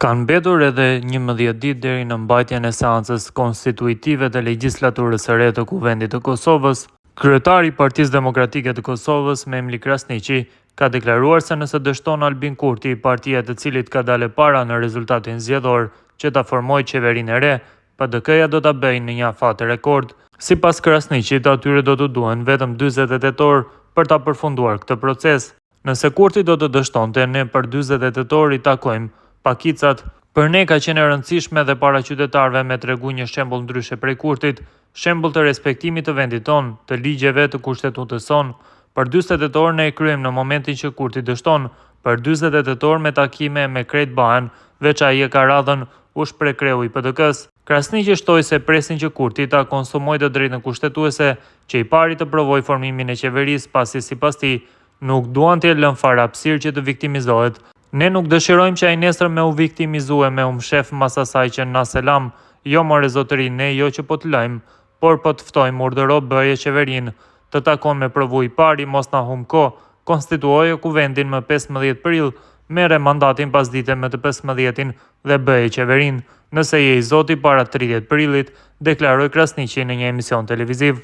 Kanë mbetur edhe 11 ditë deri në mbajtjen e seancës konstituitive të legjislaturës së re të Kuvendit të Kosovës. Kryetari i Partisë Demokratike të Kosovës, Memli Krasniqi, ka deklaruar se nëse dështon Albin Kurti, partia e të cilit ka dalë para në rezultatin zgjedhor që ta formojë qeverinë e re, PDK-ja do ta bëjnë në një afat rekord. Sipas Krasniqit, atyre do të duhen vetëm 48 orë për ta përfunduar këtë proces. Nëse Kurti do të dështonte, ne për 48 orë i takojmë pakicat. Për ne ka qenë e rëndësishme dhe para qytetarëve me tregu një shembull ndryshe prej Kurtit, shembull të respektimit të vendit tonë, të ligjeve, të kushtetutës sonë. Për 48 orë ne e kryejmë në momentin që Kurti dështon, për 48 orë me takime me krejt bahen, veç ai e ka radhën u shpreh kreu i PDK-s. Krasniqi shtoi se presin që Kurti ta konsumojë të drejtën kushtetuese, që i pari të provojë formimin e qeverisë, pasi sipas tij nuk duan të lënë fare hapësirë që të viktimizohet. Ne nuk dëshirojmë që ai nesër me u viktimizue me shef mas asaj që na selam, jo more zotëri, ne jo që po të lajmë, por po të ftojmë urdhëro bëje qeverinë, të takon me provu i pari, mos na humb kohë, konstituoje kuvendin më 15 prill, merre mandatin pas dite më të 15-tin dhe bëje qeverinë, nëse je i zoti para 30 prillit, deklaroi Krasniqi në një emision televiziv.